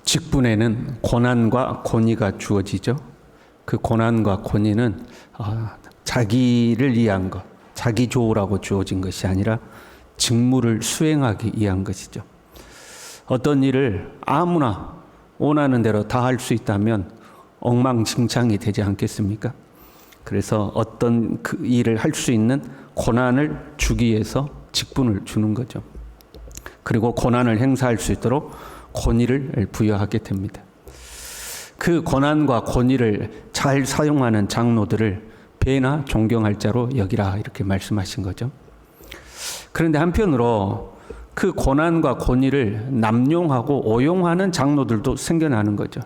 직분에는 고난과 권위가 주어지죠. 그 고난과 권위는 자기를 위한 것, 자기 좋으라고 주어진 것이 아니라 직무를 수행하기 위한 것이죠. 어떤 일을 아무나 원하는 대로 다 할 수 있다면 엉망진창이 되지 않겠습니까? 그래서 어떤 그 일을 할 수 있는 고난을 주기 위해서 직분을 주는 거죠. 그리고 고난을 행사할 수 있도록 권위를 부여하게 됩니다. 그 고난과 권위를 잘 사용하는 장로들을 배나 존경할 자로 여기라 이렇게 말씀하신 거죠. 그런데 한편으로 그 고난과 권위를 남용하고 오용하는 장로들도 생겨나는 거죠.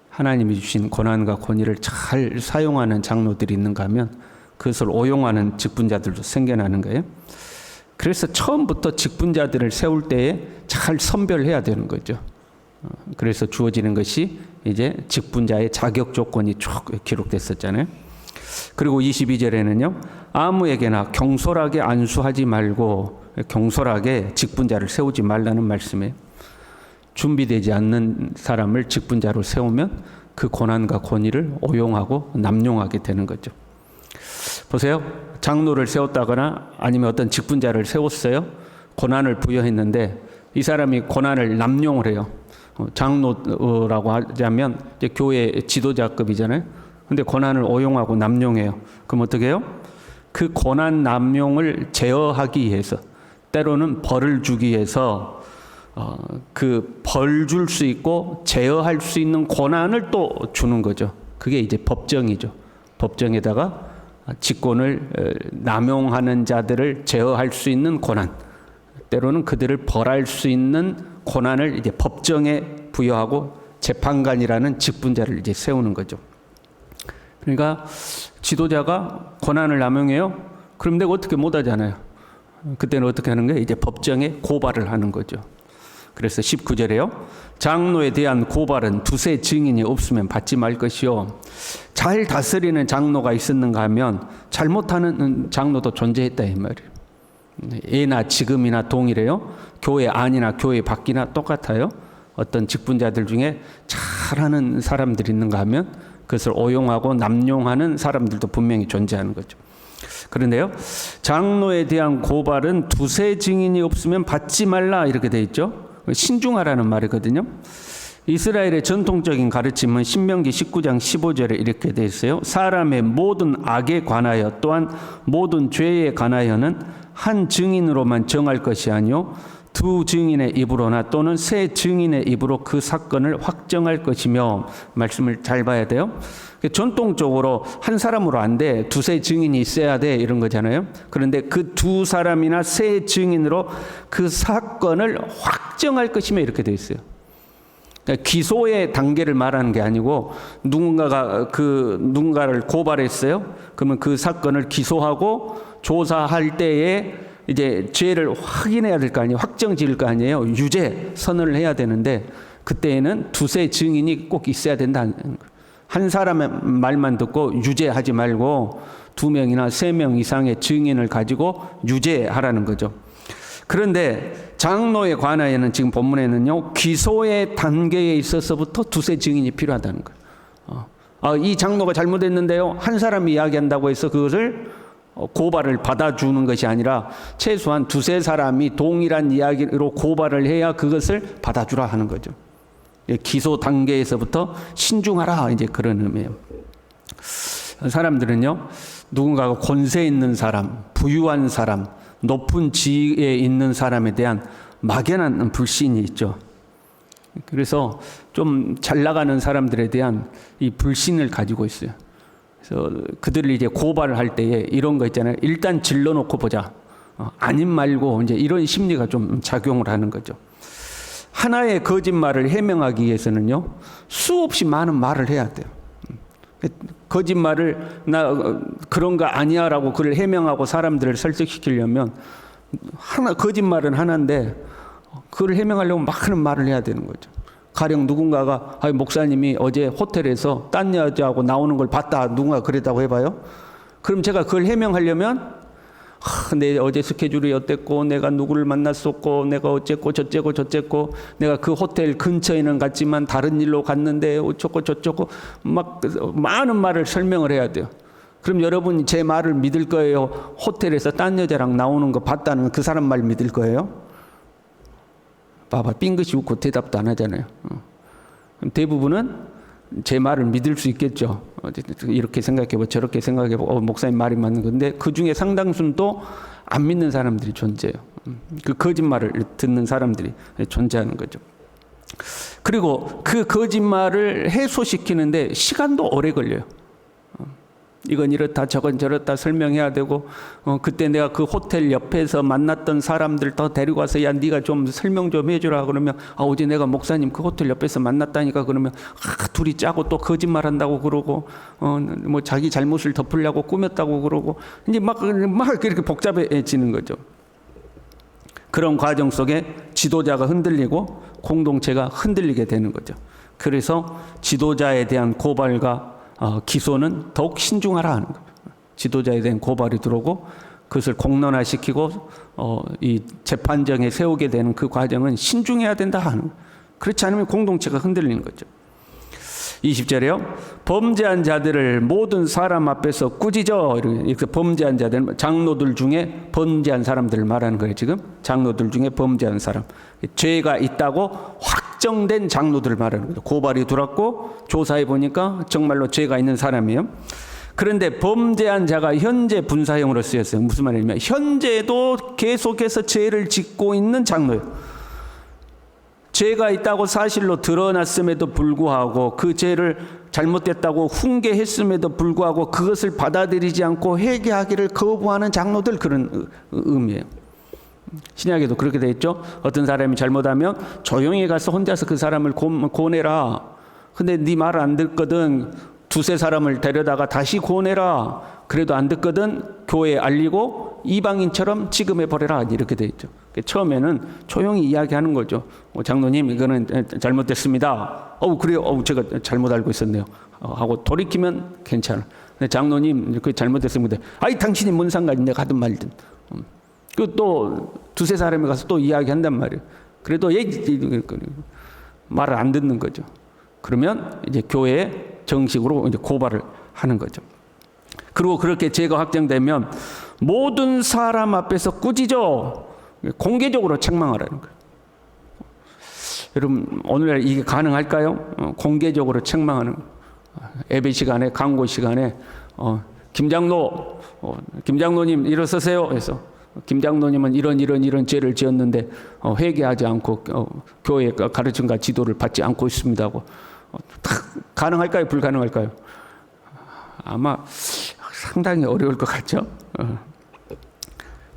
하나님이 주신 고난과 권위를 잘 사용하는 장로들이 있는가 하면 그것을 오용하는 직분자들도 생겨나는 거예요. 그래서 처음부터 직분자들을 세울 때에 잘 선별해야 되는 거죠. 그래서 주어지는 것이 이제 직분자의 자격 조건이 쭉 기록됐었잖아요. 그리고 22절에는요. 아무에게나 경솔하게 안수하지 말고 경솔하게 직분자를 세우지 말라는 말씀이에요. 준비되지 않는 사람을 직분자로 세우면 그 고난과 권위를 오용하고 남용하게 되는 거죠. 보세요. 장로를 세웠다거나 아니면 어떤 직분자를 세웠어요. 고난을 부여했는데 이 사람이 고난을 남용을 해요. 장로라고 하자면 이제 교회 지도자급이잖아요. 근데 고난을 오용하고 남용해요. 그럼 어떻게 해요? 그 고난 남용을 제어하기 위해서 때로는 벌을 주기 위해서 그 벌 줄 수 있고 제어할 수 있는 고난을 또 주는 거죠. 그게 이제 법정이죠. 법정에다가 직권을 남용하는 자들을 제어할 수 있는 고난, 때로는 그들을 벌할 수 있는 고난을 이제 법정에 부여하고 재판관이라는 직분자를 이제 세우는 거죠. 그러니까 지도자가 고난을 남용해요. 그럼 내가 어떻게 못 하잖아요. 그때는 어떻게 하는 거예요? 이제 법정에 고발을 하는 거죠. 그래서 19절에요. 장로에 대한 고발은 두세 증인이 없으면 받지 말 것이요. 잘 다스리는 장로가 있었는가 하면 잘못하는 장로도 존재했다 이 말이에요. 예나 지금이나 동일해요. 교회 안이나 교회 밖이나 똑같아요. 어떤 직분자들 중에 잘하는 사람들이 있는가 하면 그것을 오용하고 남용하는 사람들도 분명히 존재하는 거죠. 그런데요. 장로에 대한 고발은 두세 증인이 없으면 받지 말라 이렇게 돼 있죠. 신중하라는 말이거든요. 이스라엘의 전통적인 가르침은 신명기 19장 15절에 이렇게 돼 있어요. 사람의 모든 악에 관하여 또한 모든 죄에 관하여는 한 증인으로만 정할 것이 아니요 두 증인의 입으로나 또는 세 증인의 입으로 그 사건을 확정할 것이며 말씀을 잘 봐야 돼요. 전통적으로 한 사람으로 안 돼. 두세 증인이 있어야 돼. 이런 거잖아요. 그런데 그 두 사람이나 세 증인으로 그 사건을 확정할 것이며 이렇게 돼 있어요. 그러니까 기소의 단계를 말하는 게 아니고 누군가가 누군가를 고발했어요. 그러면 그 사건을 기소하고 조사할 때에 이제 죄를 확인해야 될 거 아니에요. 확정 지을 거 아니에요. 유죄 선언을 해야 되는데 그때에는 두세 증인이 꼭 있어야 된다는 거예요. 한 사람의 말만 듣고 유죄하지 말고 2명이나 3명 이상의 증인을 가지고 유죄하라는 거죠. 그런데 장로에 관하여는 지금 본문에는요. 기소의 단계에 있어서부터 두세 증인이 필요하다는 거예요. 이 장로가 잘못했는데요. 한 사람이 이야기한다고 해서 그것을 고발을 받아주는 것이 아니라 최소한 두세 사람이 동일한 이야기로 고발을 해야 그것을 받아주라 하는 거죠. 기소 단계에서부터 신중하라 이제 그런 의미예요. 사람들은요. 누군가가 권세 있는 사람, 부유한 사람, 높은 지위에 있는 사람에 대한 막연한 불신이 있죠. 그래서 좀 잘 나가는 사람들에 대한 이 불신을 가지고 있어요. 그래서 그들을 이제 고발을 할 때에 이런 거 있잖아요. 일단 질러놓고 보자. 아님 말고 이제 이런 심리가 좀 작용을 하는 거죠. 하나의 거짓말을 해명하기 위해서는요. 수없이 많은 말을 해야 돼요. 거짓말을 나 그런 거 아니야라고 그걸 해명하고 사람들을 설득시키려면 거짓말은 하나인데 그걸 해명하려면 많은 말을 해야 되는 거죠. 가령 누군가가 목사님이 어제 호텔에서 딴 여자하고 나오는 걸 봤다 누군가 그랬다고 해봐요. 그럼 제가 그걸 해명하려면 내 어제 스케줄이 어땠고, 내가 누구를 만났었고, 내가 어쨌고 저쨌고 저쨌고, 내가 그 호텔 근처에는 갔지만 다른 일로 갔는데 어쩌고 저쩌고 막 많은 말을 설명을 해야 돼요. 그럼 여러분이 제 말을 믿을 거예요? 호텔에서 딴 여자랑 나오는 거 봤다는 그 사람 말 믿을 거예요? 봐봐, 빙긋이 웃고 대답도 안 하잖아요. 그럼 대부분은 제 말을 믿을 수 있겠죠. 이렇게 생각해보고 저렇게 생각해보고 목사님 말이 맞는 건데, 그 중에 상당수는 또 안 믿는 사람들이 존재해요. 그 거짓말을 듣는 사람들이 존재하는 거죠. 그리고 그 거짓말을 해소시키는데 시간도 오래 걸려요. 이건 이렇다 저건 저렇다 설명해야 되고, 그때 내가 그 호텔 옆에서 만났던 사람들 더 데리고 와서 야 네가 좀 설명 좀 해주라 그러면, 어제 내가 목사님 그 호텔 옆에서 만났다니까 그러면 둘이 짜고 또 거짓말한다고 그러고, 뭐 자기 잘못을 덮으려고 꾸몄다고 그러고, 이제 막 그렇게 복잡해지는 거죠. 그런 과정 속에 지도자가 흔들리고 공동체가 흔들리게 되는 거죠. 그래서 지도자에 대한 고발과 기소는 더욱 신중하라 하는 거예요. 지도자에 대한 고발이 들어오고 그것을 공론화시키고 이 재판정에 세우게 되는 그 과정은 신중해야 된다 하는 거예요. 그렇지 않으면 공동체가 흔들리는 거죠. 20절에요. 범죄한 자들을 모든 사람 앞에서 꾸짖어. 이렇게 범죄한 자들, 장로들 중에 범죄한 사람들을 말하는 거예요. 지금 장로들 중에 범죄한 사람, 죄가 있다고 확정된 장로들을 말하는 거예요. 고발이 들어왔고 조사해 보니까 정말로 죄가 있는 사람이에요. 그런데 범죄한 자가 현재 분사형으로 쓰였어요. 무슨 말이냐면 현재도 계속해서 죄를 짓고 있는 장로예요. 죄가 있다고 사실로 드러났음에도 불구하고, 그 죄를 잘못됐다고 훈계했음에도 불구하고 그것을 받아들이지 않고 회개하기를 거부하는 장로들, 그런 의미예요. 신약에도 그렇게 돼 있죠. 어떤 사람이 잘못하면 조용히 가서 혼자서 그 사람을 고내라. 근데 네 말 안 듣거든 두세 사람을 데려다가 다시 고내라. 그래도 안 듣거든 교회에 알리고 이방인처럼 취급해버려라. 이렇게 돼 있죠. 처음에는 조용히 이야기하는 거죠. 장로님, 이거는 잘못됐습니다. 그래요. 제가 잘못 알고 있었네요. 하고 돌이키면 괜찮아. 근데 장로님, 그 잘못됐습니다. 당신이 뭔 상관이, 내가 하든 말든. 그 또 두세 사람이 가서 또 이야기한단 말이에요. 그래도 말을 안 듣는 거죠. 그러면 이제 교회에 정식으로 이제 고발을 하는 거죠. 그리고 그렇게 죄가 확정되면 모든 사람 앞에서 꾸짖어. 공개적으로 책망하라는 거예요. 여러분, 오늘날 이게 가능할까요? 공개적으로 책망하는 거예요. 예배 시간에, 강고 시간에 김장로님 일어서세요 해서, 김장로님은 이런 죄를 지었는데 회개하지 않고 교회 가르침과 지도를 받지 않고 있습니다 하고, 가능할까요? 불가능할까요? 아마 상당히 어려울 것 같죠.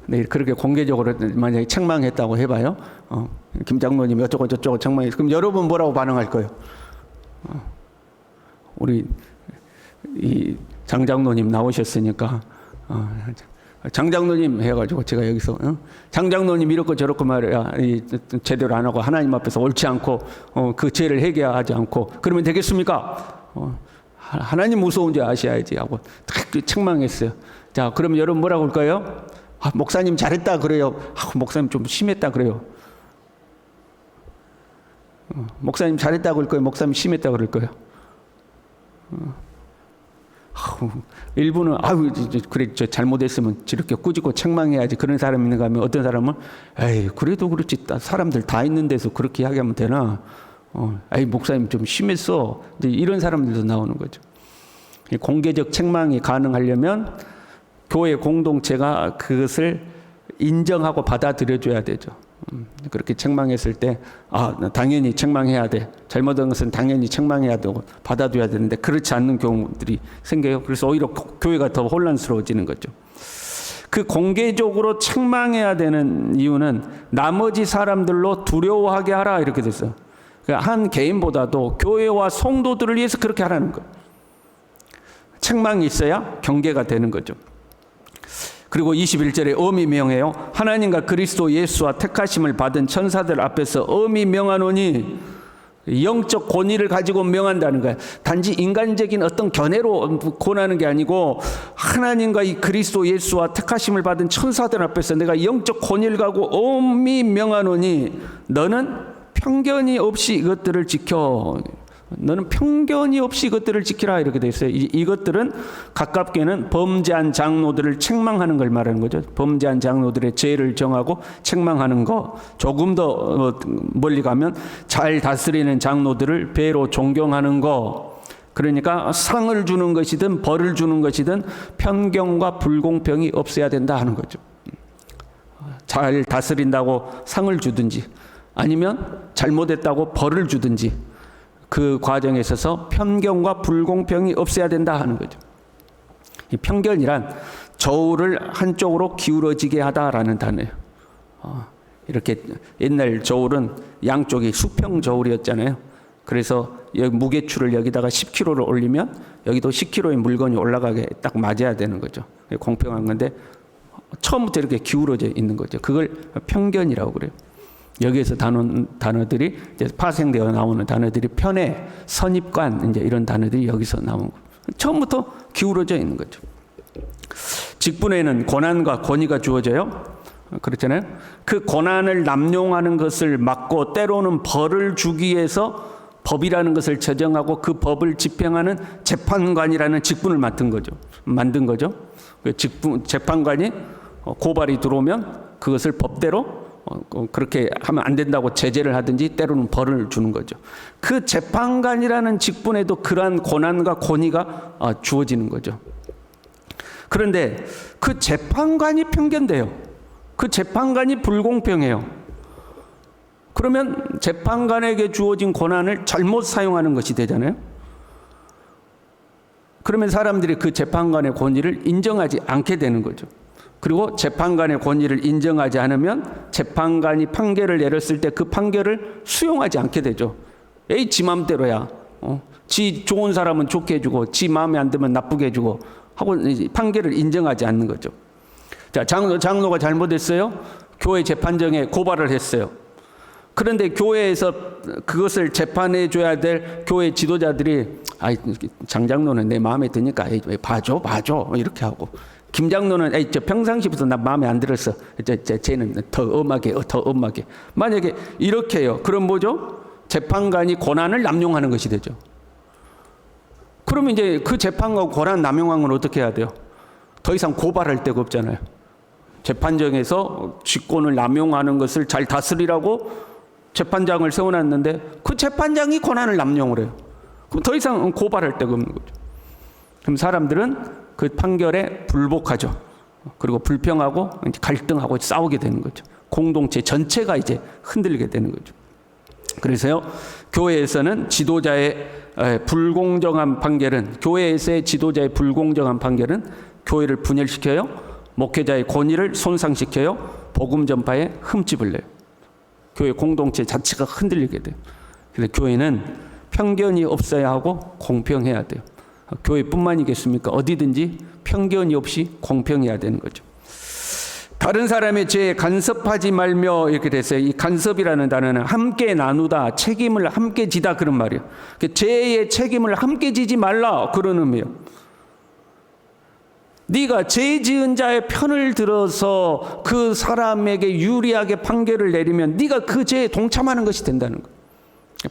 네, 그렇게 공개적으로 만약에 책망했다고 해봐요. 김장로님이 어쩌고 저쩌고 책망했어요. 그럼 여러분 뭐라고 반응할 거예요? 우리 이 장장로님 나오셨으니까 장장로님 해가지고 제가 여기서 장장로님 이렇고 저렇고 말이야, 제대로 안 하고 하나님 앞에서 옳지 않고 그 죄를 회개하지 않고 그러면 되겠습니까? 하나님 무서운지 아셔야지 하고 딱 책망했어요. 자, 그러면 여러분 뭐라고 할까요? 목사님 잘했다 그래요. 목사님 좀 심했다 그래요. 목사님 잘했다고 그럴 거예요. 목사님 심했다고 그럴 거예요. 일부는 그래 저 잘못했으면 저렇게 꾸짖고 책망해야지 그런 사람이 있는가 하면, 어떤 사람은 그래도 그렇지 사람들 다 있는 데서 그렇게 이야기하면 되나, 목사님 좀 심했어, 이런 사람들도 나오는 거죠. 공개적 책망이 가능하려면 교회 공동체가 그것을 인정하고 받아들여줘야 되죠. 그렇게 책망했을 때 당연히 책망해야 돼, 잘못한 것은 당연히 책망해야 되고 받아줘야 되는데 그렇지 않는 경우들이 생겨요. 그래서 오히려 교회가 더 혼란스러워지는 거죠. 그 공개적으로 책망해야 되는 이유는 나머지 사람들로 두려워하게 하라, 이렇게 됐어요. 한 개인보다도 교회와 성도들을 위해서 그렇게 하라는 거예요. 책망이 있어야 경계가 되는 거죠. 그리고 21절에 엄히 명해요. 하나님과 그리스도 예수와 택하심을 받은 천사들 앞에서 엄히 명하노니, 영적 권위를 가지고 명한다는 거야. 단지 인간적인 어떤 견해로 권하는 게 아니고 하나님과 이 그리스도 예수와 택하심을 받은 천사들 앞에서 내가 영적 권위를 가지고 엄히 명하노니 너는 편견이 없이 이것들을 지켜. 너는 편견이 없이 이것들을 지키라 이렇게 돼 있어요. 이것들은 가깝게는 범죄한 장로들을 책망하는 걸 말하는 거죠. 범죄한 장로들의 죄를 정하고 책망하는 거. 조금 더 멀리 가면 잘 다스리는 장로들을 배로 존경하는 거. 그러니까 상을 주는 것이든 벌을 주는 것이든 편견과 불공평이 없어야 된다 하는 거죠. 잘 다스린다고 상을 주든지 아니면 잘못했다고 벌을 주든지 그 과정에 있어서 편견과 불공평이 없어야 된다 하는 거죠. 이 편견이란 저울을 한쪽으로 기울어지게 하다라는 단어예요. 이렇게 옛날 저울은 양쪽이 수평 저울이었잖아요. 그래서 여기 무게추를 여기다가 10kg를 올리면 여기도 10kg의 물건이 올라가게 딱 맞아야 되는 거죠. 공평한 건데 처음부터 이렇게 기울어져 있는 거죠. 그걸 편견이라고 그래요. 여기에서 단어들이 이제 파생되어 나오는 단어들이 편애, 선입관 이제 이런 단어들이 여기서 나오는 거예요. 처음부터 기울어져 있는 거죠. 직분에는 권한과 권위가 주어져요. 그렇잖아요. 그 권한을 남용하는 것을 막고 때로는 벌을 주기 위해서 법이라는 것을 제정하고 그 법을 집행하는 재판관이라는 직분을 만든 거죠. 재판관이 고발이 들어오면 그것을 법대로 그렇게 하면 안 된다고 제재를 하든지 때로는 벌을 주는 거죠. 그 재판관이라는 직분에도 그러한 권한과 권위가 주어지는 거죠. 그런데 그 재판관이 편견돼요. 그 재판관이 불공평해요. 그러면 재판관에게 주어진 권한을 잘못 사용하는 것이 되잖아요. 그러면 사람들이 그 재판관의 권위를 인정하지 않게 되는 거죠. 그리고 재판관의 권위를 인정하지 않으면 재판관이 판결을 내렸을 때 그 판결을 수용하지 않게 되죠. 에이, 지 마음대로야. 지 좋은 사람은 좋게 해주고 지 마음에 안 들면 나쁘게 해주고 하고 판결을 인정하지 않는 거죠. 자, 장로가 잘못했어요. 교회 재판정에 고발을 했어요. 그런데 교회에서 그것을 재판해 줘야 될 교회 지도자들이 장장로는 내 마음에 드니까 봐줘 이렇게 하고, 김장로는 저 평상시부터 나 마음에 안 들었어. 쟤는 더 엄하게. 만약에 이렇게 해요. 그럼 뭐죠? 재판관이 권한을 남용하는 것이 되죠. 그러면 이제 그 재판관 권한 남용한 건 어떻게 해야 돼요? 더 이상 고발할 데가 없잖아요. 재판정에서 직권을 남용하는 것을 잘 다스리라고 재판장을 세워놨는데 그 재판장이 권한을 남용을 해요. 그럼 더 이상 고발할 데가 없는 거죠. 그럼 사람들은 그 판결에 불복하죠. 그리고 불평하고 갈등하고 싸우게 되는 거죠. 공동체 전체가 이제 흔들리게 되는 거죠. 그래서요, 교회에서는 지도자의 불공정한 판결은, 교회에서의 지도자의 불공정한 판결은 교회를 분열시켜요. 목회자의 권위를 손상시켜요. 복음 전파에 흠집을 내요. 교회 공동체 자체가 흔들리게 돼요. 그래서 교회는 편견이 없어야 하고 공평해야 돼요. 교회뿐만이겠습니까? 어디든지 편견이 없이 공평해야 되는 거죠. 다른 사람의 죄에 간섭하지 말며 이렇게 됐어요. 이 간섭이라는 단어는 함께 나누다, 책임을 함께 지다 그런 말이에요. 죄의 책임을 함께 지지 말라 그런 의미예요. 네가 죄 지은 자의 편을 들어서 그 사람에게 유리하게 판결을 내리면 네가 그 죄에 동참하는 것이 된다는 거예요.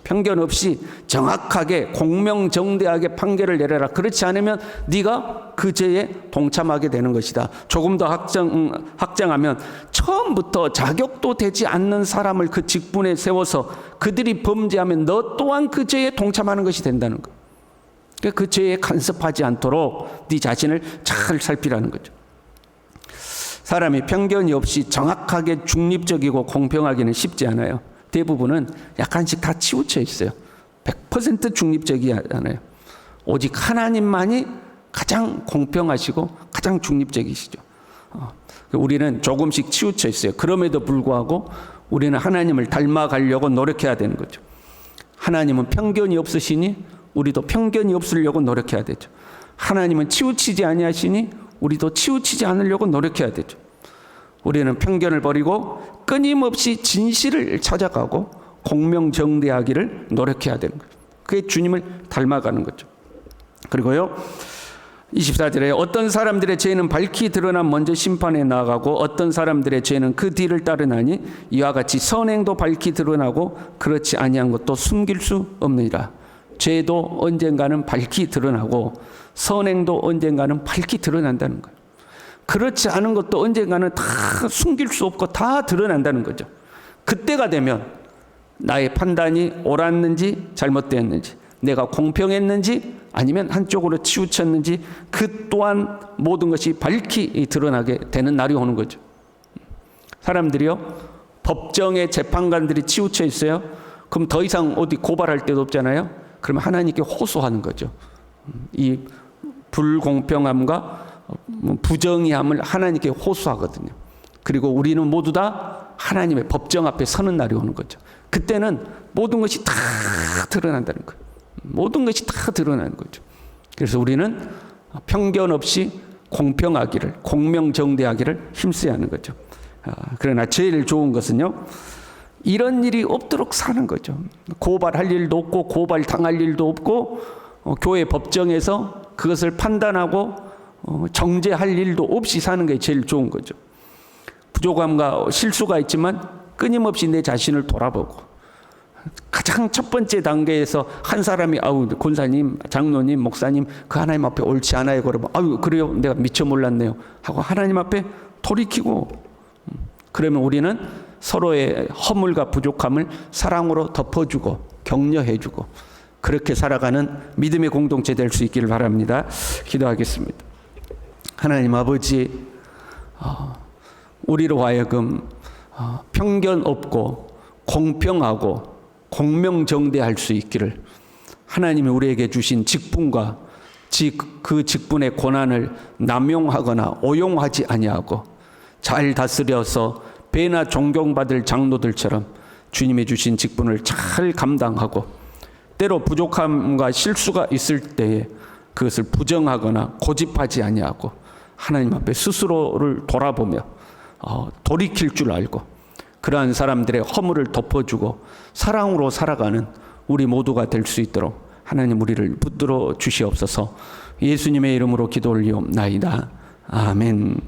편견 없이 정확하게 공명정대하게 판결을 내려라. 그렇지 않으면 네가 그 죄에 동참하게 되는 것이다. 조금 더 확장하면 처음부터 자격도 되지 않는 사람을 그 직분에 세워서 그들이 범죄하면 너 또한 그 죄에 동참하는 것이 된다는 거예요. 그 죄에 간섭하지 않도록 네 자신을 잘 살피라는 거죠. 사람이 편견이 없이 정확하게 중립적이고 공평하기는 쉽지 않아요. 대부분은 약간씩 다 치우쳐 있어요. 100% 중립적이지 않아요. 오직 하나님만이 가장 공평하시고 가장 중립적이시죠. 우리는 조금씩 치우쳐 있어요. 그럼에도 불구하고 우리는 하나님을 닮아가려고 노력해야 되는 거죠. 하나님은 편견이 없으시니 우리도 편견이 없으려고 노력해야 되죠. 하나님은 치우치지 아니하시니 우리도 치우치지 않으려고 노력해야 되죠. 우리는 편견을 버리고 끊임없이 진실을 찾아가고 공명정대하기를 노력해야 되는 거예요. 그게 주님을 닮아가는 거죠. 그리고요 24절에 어떤 사람들의 죄는 밝히 드러나 먼저 심판에 나아가고 어떤 사람들의 죄는 그 뒤를 따르나니 이와 같이 선행도 밝히 드러나고 그렇지 아니한 것도 숨길 수 없느니라. 죄도 언젠가는 밝히 드러나고 선행도 언젠가는 밝히 드러난다는 거예요. 그렇지 않은 것도 언젠가는 다 숨길 수 없고 다 드러난다는 거죠. 그때가 되면 나의 판단이 옳았는지 잘못되었는지, 내가 공평했는지 아니면 한쪽으로 치우쳤는지 그 또한 모든 것이 밝히 드러나게 되는 날이 오는 거죠. 사람들이요 법정에 재판관들이 치우쳐 있어요. 그럼 더 이상 어디 고발할 데도 없잖아요. 그러면 하나님께 호소하는 거죠. 이 불공평함과 부정의함을 하나님께 호소하거든요. 그리고 우리는 모두 다 하나님의 법정 앞에 서는 날이 오는 거죠. 그때는 모든 것이 다 드러난다는 거예요. 모든 것이 다 드러나는 거죠. 그래서 우리는 편견 없이 공평하기를, 공명정대하기를 힘써야 하는 거죠. 그러나 제일 좋은 것은요 이런 일이 없도록 사는 거죠. 고발할 일도 없고 고발 당할 일도 없고 교회 법정에서 그것을 판단하고 정죄할 일도 없이 사는 게 제일 좋은 거죠. 부족함과 실수가 있지만 끊임없이 내 자신을 돌아보고 가장 첫 번째 단계에서 한 사람이 아우 권사님, 장로님, 목사님 그 하나님 앞에 옳지 않아요. 그러면 아유 그래요 내가 미처 몰랐네요 하고 하나님 앞에 돌이키고 그러면 우리는 서로의 허물과 부족함을 사랑으로 덮어주고 격려해주고 그렇게 살아가는 믿음의 공동체 될 수 있기를 바랍니다. 기도하겠습니다. 하나님 아버지 우리로 하여금 편견 없고 공평하고 공명정대할 수 있기를 하나님이 우리에게 주신 직분과 그 직분의 권한을 남용하거나 오용하지 아니하고 잘 다스려서 배나 존경받을 장로들처럼 주님이 주신 직분을 잘 감당하고 때로 부족함과 실수가 있을 때에 그것을 부정하거나 고집하지 아니하고 하나님 앞에 스스로를 돌아보며 돌이킬 줄 알고 그러한 사람들의 허물을 덮어주고 사랑으로 살아가는 우리 모두가 될 수 있도록 하나님 우리를 붙들어 주시옵소서. 예수님의 이름으로 기도 올리옵나이다. 아멘.